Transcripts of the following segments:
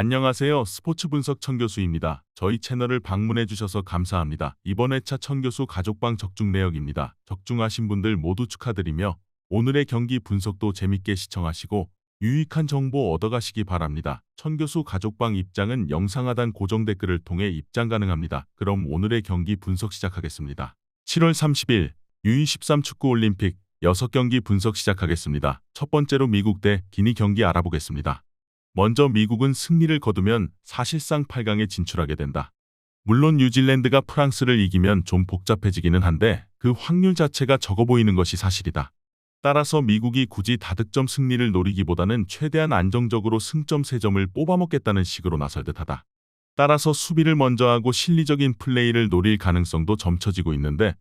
안녕하세요. 스포츠 분석 천교수입니다. 저희 채널을 방문해 주셔서 감사합니다. 이번 회차 천교수 가족방 적중 내역입니다. 적중하신 분들 모두 축하드리며 오늘의 경기 분석도 재밌게 시청하시고 유익한 정보 얻어가시기 바랍니다. 천교수 가족방 입장은 영상 하단 고정 댓글을 통해 입장 가능합니다. 그럼 오늘의 경기 분석 시작하겠습니다. 7월 30일 U23 축구올림픽 6경기 분석 시작하겠습니다. 첫 번째로 미국 대 기니 경기 알아보겠습니다. 먼저 미국은 승리를 거두면 사실상 8강에 진출하게 된다. 물론 뉴질랜드가 프랑스를 이기면 좀 복잡해지기는 한데 그 확률 자체가 적어 보이는 것이 사실이다. 따라서 미국이 굳이 다득점 승리를 노리기보다는 최대한 안정적으로 승점 3점을 뽑아먹겠다는 식으로 나설 듯하다. 따라서 수비를 먼저 하고 실리적인 플레이를 노릴 가능성도 점쳐지고 있는데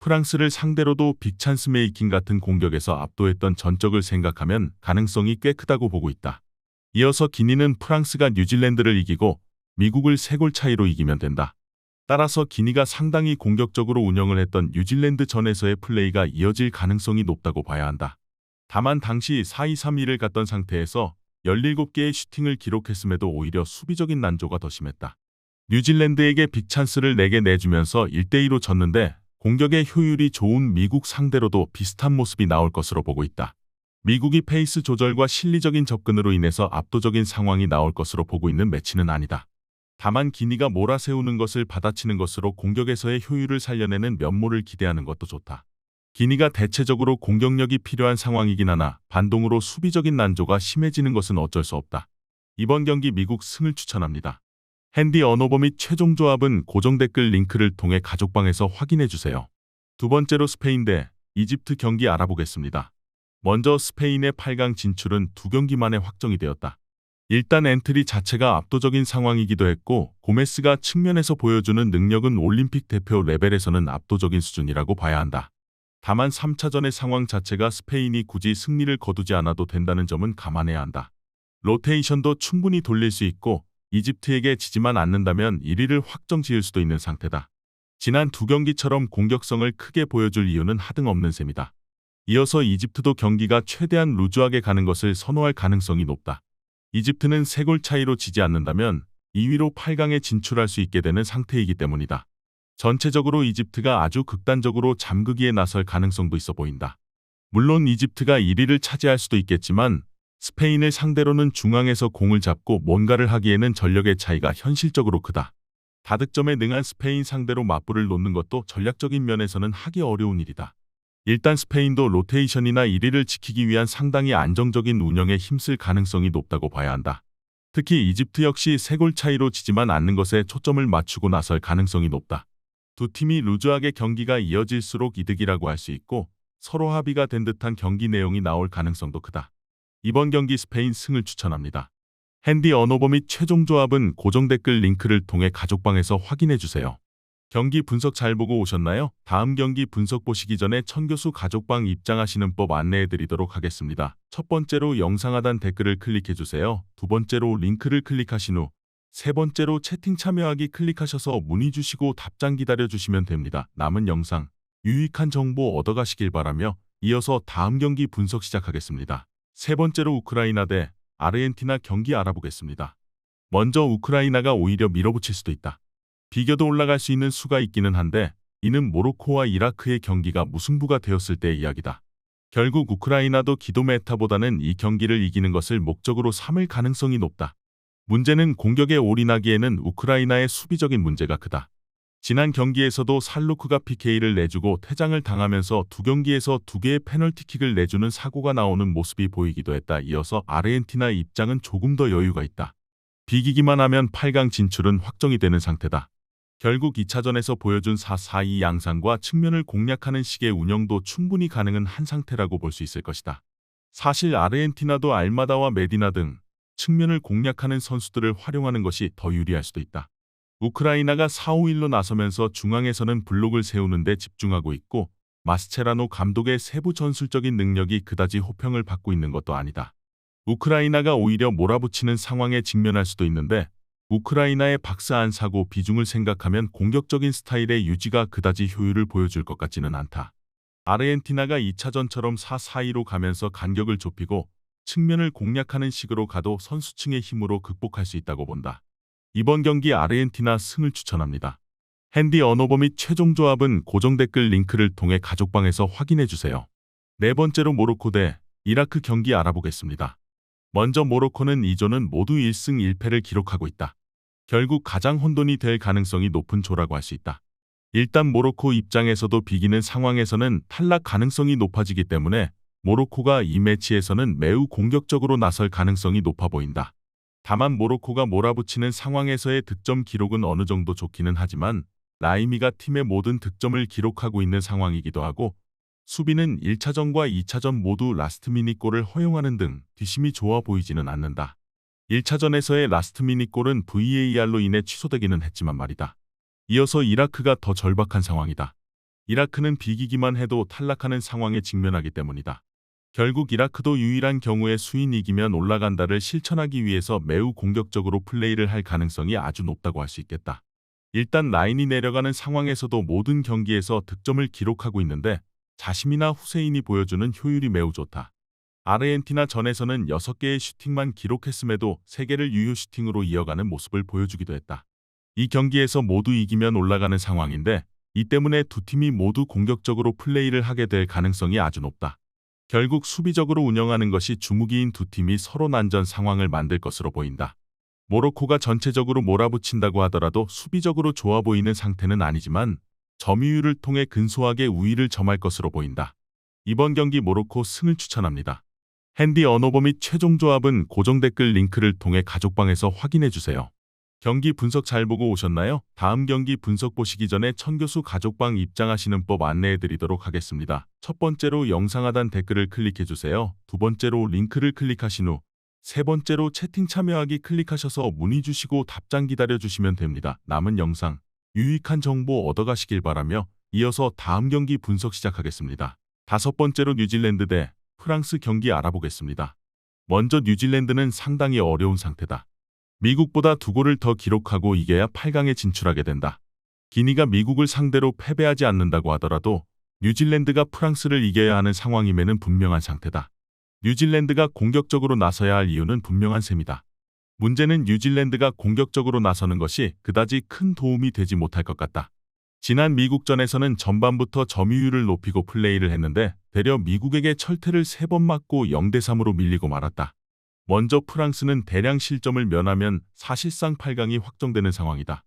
프랑스를 상대로도 빅찬스 메이킹 같은 공격에서 압도했던 전적을 생각하면 가능성이 꽤 크다고 보고 있다. 이어서 기니는 프랑스가 뉴질랜드를 이기고 미국을 3골 차이로 이기면 된다. 따라서 기니가 상당히 공격적으로 운영을 했던 뉴질랜드 전에서의 플레이가 이어질 가능성이 높다고 봐야 한다. 다만 당시 4-2-3-1을 갔던 상태에서 17개의 슈팅을 기록했음에도 오히려 수비적인 난조가 더 심했다. 뉴질랜드에게 빅찬스를 4개 내주면서 1대2로 졌는데 공격의 효율이 좋은 미국 상대로도 비슷한 모습이 나올 것으로 보고 있다. 미국이 페이스 조절과 실리적인 접근으로 인해서 압도적인 상황이 나올 것으로 보고 있는 매치는 아니다. 다만 기니가 몰아세우는 것을 받아치는 것으로 공격에서의 효율을 살려내는 면모를 기대하는 것도 좋다. 기니가 대체적으로 공격력이 필요한 상황이긴 하나 반동으로 수비적인 난조가 심해지는 것은 어쩔 수 없다. 이번 경기 미국 승을 추천합니다. 핸디 언어버 및 최종 조합은 고정 댓글 링크를 통해 가족방에서 확인해주세요. 두 번째로 스페인 대 이집트 경기 알아보겠습니다. 먼저 스페인의 8강 진출은 2경기 만에 확정이 되었다. 일단 엔트리 자체가 압도적인 상황이기도 했고 고메스가 측면에서 보여주는 능력은 올림픽 대표 레벨에서는 압도적인 수준이라고 봐야 한다. 다만 3차전의 상황 자체가 스페인이 굳이 승리를 거두지 않아도 된다는 점은 감안해야 한다. 로테이션도 충분히 돌릴 수 있고 이집트에게 지지만 않는다면 1위를 확정 지을 수도 있는 상태다. 지난 2경기처럼 공격성을 크게 보여줄 이유는 하등없는 셈이다. 이어서 이집트도 경기가 최대한 루즈하게 가는 것을 선호할 가능성이 높다. 이집트는 3골 차이로 지지 않는다면 2위로 8강에 진출할 수 있게 되는 상태이기 때문이다. 전체적으로 이집트가 아주 극단적으로 잠그기에 나설 가능성도 있어 보인다. 물론 이집트가 1위를 차지할 수도 있겠지만 스페인을 상대로는 중앙에서 공을 잡고 뭔가를 하기에는 전력의 차이가 현실적으로 크다. 다득점에 능한 스페인 상대로 맞불을 놓는 것도 전략적인 면에서는 하기 어려운 일이다. 일단 스페인도 로테이션이나 1위를 지키기 위한 상당히 안정적인 운영에 힘쓸 가능성이 높다고 봐야 한다. 특히 이집트 역시 3골 차이로 지지만 않는 것에 초점을 맞추고 나설 가능성이 높다. 두 팀이 루즈하게 경기가 이어질수록 이득이라고 할 수 있고 서로 합의가 된 듯한 경기 내용이 나올 가능성도 크다. 이번 경기 스페인 승을 추천합니다. 핸디 언어버 및 최종 조합은 고정 댓글 링크를 통해 가족방에서 확인해주세요. 경기 분석 잘 보고 오셨나요? 다음 경기 분석 보시기 전에 천교수 가족방 입장하시는 법 안내해드리도록 하겠습니다. 첫 번째로 영상 하단 댓글을 클릭해주세요. 두 번째로 링크를 클릭하신 후 세 번째로 채팅 참여하기 클릭하셔서 문의 주시고 답장 기다려주시면 됩니다. 남은 영상 유익한 정보 얻어가시길 바라며 이어서 다음 경기 분석 시작하겠습니다. 세 번째로 우크라이나 대 아르헨티나 경기 알아보겠습니다. 먼저 우크라이나가 오히려 밀어붙일 수도 있다. 비교도 올라갈 수 있는 수가 있기는 한데 이는 모로코와 이라크의 경기가 무승부가 되었을 때의 이야기다. 결국 우크라이나도 기도 메타보다는 이 경기를 이기는 것을 목적으로 삼을 가능성이 높다. 문제는 공격에 올인하기에는 우크라이나의 수비적인 문제가 크다. 지난 경기에서도 살루크가 PK를 내주고 퇴장을 당하면서 2경기에서 2개의 페널티킥을 내주는 사고가 나오는 모습이 보이기도 했다. 이어서 아르헨티나 입장은 조금 더 여유가 있다. 비기기만 하면 8강 진출은 확정이 되는 상태다. 결국 2차전에서 보여준 4-4-2 양상과 측면을 공략하는 식의 운영도 충분히 가능한 한 상태라고 볼 수 있을 것이다. 사실 아르헨티나도 알마다와 메디나 등 측면을 공략하는 선수들을 활용하는 것이 더 유리할 수도 있다. 우크라이나가 4-5-1로 나서면서 중앙에서는 블록을 세우는 데 집중하고 있고 마스체라노 감독의 세부 전술적인 능력이 그다지 호평을 받고 있는 것도 아니다. 우크라이나가 오히려 몰아붙이는 상황에 직면할 수도 있는데 우크라이나의 박스 안 사고 비중을 생각하면 공격적인 스타일의 유지가 그다지 효율을 보여줄 것 같지는 않다. 아르헨티나가 2차전처럼 4-4-2로 가면서 간격을 좁히고 측면을 공략하는 식으로 가도 선수층의 힘으로 극복할 수 있다고 본다. 이번 경기 아르헨티나 승을 추천합니다. 핸디 언어버 및 최종 조합은 고정 댓글 링크를 통해 가족방에서 확인해 주세요. 네 번째로 모로코 대 이라크 경기 알아보겠습니다. 먼저 모로코는 2조는 모두 1승 1패를 기록하고 있다. 결국 가장 혼돈이 될 가능성이 높은 조라고 할 수 있다. 일단 모로코 입장에서도 비기는 상황에서는 탈락 가능성이 높아지기 때문에 모로코가 이 매치에서는 매우 공격적으로 나설 가능성이 높아 보인다. 다만 모로코가 몰아붙이는 상황에서의 득점 기록은 어느 정도 좋기는 하지만 라이미가 팀의 모든 득점을 기록하고 있는 상황이기도 하고 수비는 1차전과 2차전 모두 라스트 미닛 골을 허용하는 등 뒷심이 좋아 보이지는 않는다. 1차전에서의 라스트 미닛 골은 VAR로 인해 취소되기는 했지만 말이다. 이어서 이라크가 더 절박한 상황이다. 이라크는 비기기만 해도 탈락하는 상황에 직면하기 때문이다. 결국 이라크도 유일한 경우에 수인 이기면 올라간다를 실천하기 위해서 매우 공격적으로 플레이를 할 가능성이 아주 높다고 할 수 있겠다. 일단 라인이 내려가는 상황에서도 모든 경기에서 득점을 기록하고 있는데 자심이나 후세인이 보여주는 효율이 매우 좋다. 아르헨티나 전에서는 6개의 슈팅만 기록했음에도 3개를 유효 슈팅으로 이어가는 모습을 보여주기도 했다. 이 경기에서 모두 이기면 올라가는 상황인데 이 때문에 두 팀이 모두 공격적으로 플레이를 하게 될 가능성이 아주 높다. 결국 수비적으로 운영하는 것이 주무기인 두 팀이 서로 난전 상황을 만들 것으로 보인다. 모로코가 전체적으로 몰아붙인다고 하더라도 수비적으로 좋아 보이는 상태는 아니지만 점유율을 통해 근소하게 우위를 점할 것으로 보인다. 이번 경기 모로코 승을 추천합니다. 핸디 언어버 및 최종 조합은 고정 댓글 링크를 통해 가족방에서 확인해 주세요. 경기 분석 잘 보고 오셨나요? 다음 경기 분석 보시기 전에 천교수 가족방 입장하시는 법 안내해 드리도록 하겠습니다. 첫 번째로 영상 하단 댓글을 클릭해 주세요. 두 번째로 링크를 클릭하신 후 세 번째로 채팅 참여하기 클릭하셔서 문의 주시고 답장 기다려 주시면 됩니다. 남은 영상 유익한 정보 얻어가시길 바라며 이어서 다음 경기 분석 시작하겠습니다. 다섯 번째로 뉴질랜드 대 프랑스 경기 알아보겠습니다. 먼저 뉴질랜드는 상당히 어려운 상태다. 미국보다 2골을 더 기록하고 이겨야 8강에 진출하게 된다. 기니가 미국을 상대로 패배하지 않는다고 하더라도 뉴질랜드가 프랑스를 이겨야 하는 상황임에는 분명한 상태다. 뉴질랜드가 공격적으로 나서야 할 이유는 분명한 셈이다. 문제는 뉴질랜드가 공격적으로 나서는 것이 그다지 큰 도움이 되지 못할 것 같다. 지난 미국전에서는 전반부터 점유율을 높이고 플레이를 했는데 되려 미국에게 철퇴를 3번 맞고 0대3으로 밀리고 말았다. 먼저 프랑스는 대량 실점을 면하면 사실상 8강이 확정되는 상황이다.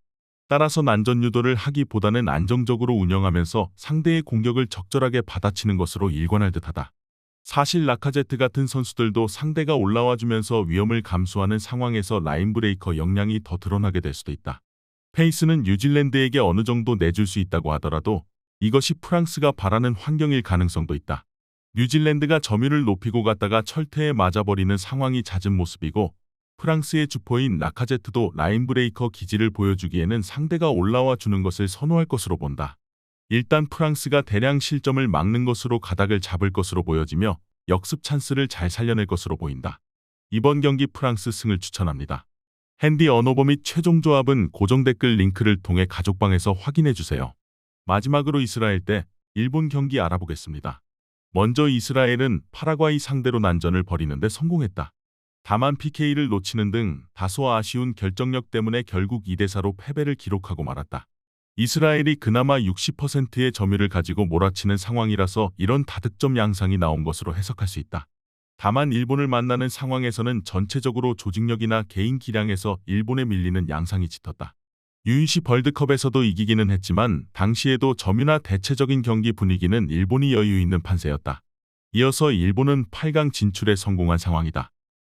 따라서 난전 유도를 하기보다는 안정적으로 운영하면서 상대의 공격을 적절하게 받아치는 것으로 일관할 듯하다. 사실 라카제트 같은 선수들도 상대가 올라와주면서 위험을 감수하는 상황에서 라인 브레이커 역량이 더 드러나게 될 수도 있다. 페이스는 뉴질랜드에게 어느 정도 내줄 수 있다고 하더라도 이것이 프랑스가 바라는 환경일 가능성도 있다. 뉴질랜드가 점유를 높이고 갔다가 철퇴에 맞아버리는 상황이 잦은 모습이고 프랑스의 주포인 라카제트도 라인 브레이커 기질을 보여주기에는 상대가 올라와 주는 것을 선호할 것으로 본다. 일단 프랑스가 대량 실점을 막는 것으로 가닥을 잡을 것으로 보여지며 역습 찬스를 잘 살려낼 것으로 보인다. 이번 경기 프랑스 승을 추천합니다. 핸디 언어버 및 최종 조합은 고정 댓글 링크를 통해 가족방에서 확인해 주세요. 마지막으로 이스라엘 대 일본 경기 알아보겠습니다. 먼저 이스라엘은 파라과이 상대로 난전을 벌이는데 성공했다. 다만 PK를 놓치는 등 다소 아쉬운 결정력 때문에 결국 2대4로 패배를 기록하고 말았다. 이스라엘이 그나마 60%의 점유를 가지고 몰아치는 상황이라서 이런 다득점 양상이 나온 것으로 해석할 수 있다. 다만 일본을 만나는 상황에서는 전체적으로 조직력이나 개인 기량에서 일본에 밀리는 양상이 짙었다. U20 월드컵에서도 이기기는 했지만 당시에도 점유나 대체적인 경기 분위기는 일본이 여유 있는 판세였다. 이어서 일본은 8강 진출에 성공한 상황이다.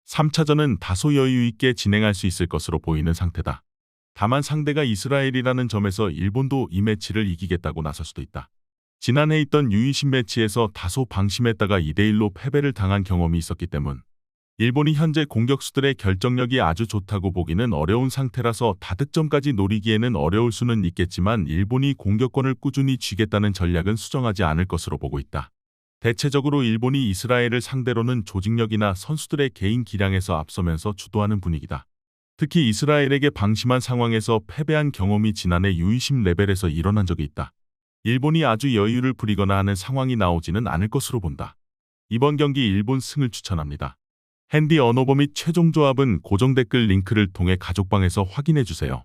3차전은 다소 여유 있게 진행할 수 있을 것으로 보이는 상태다. 다만 상대가 이스라엘이라는 점에서 일본도 이 매치를 이기겠다고 나설 수도 있다. 지난해 있던 U20 매치에서 다소 방심했다가 2대1로 패배를 당한 경험이 있었기 때문 일본이 현재 공격수들의 결정력이 아주 좋다고 보기는 어려운 상태라서 다득점까지 노리기에는 어려울 수는 있겠지만 일본이 공격권을 꾸준히 쥐겠다는 전략은 수정하지 않을 것으로 보고 있다. 대체적으로 일본이 이스라엘을 상대로는 조직력이나 선수들의 개인 기량에서 앞서면서 주도하는 분위기다. 특히 이스라엘에게 방심한 상황에서 패배한 경험이 지난해 U20 레벨에서 일어난 적이 있다. 일본이 아주 여유를 부리거나 하는 상황이 나오지는 않을 것으로 본다. 이번 경기 일본 승을 추천합니다. 핸디 언어버 및 최종 조합은 고정 댓글 링크를 통해 가족방에서 확인해 주세요.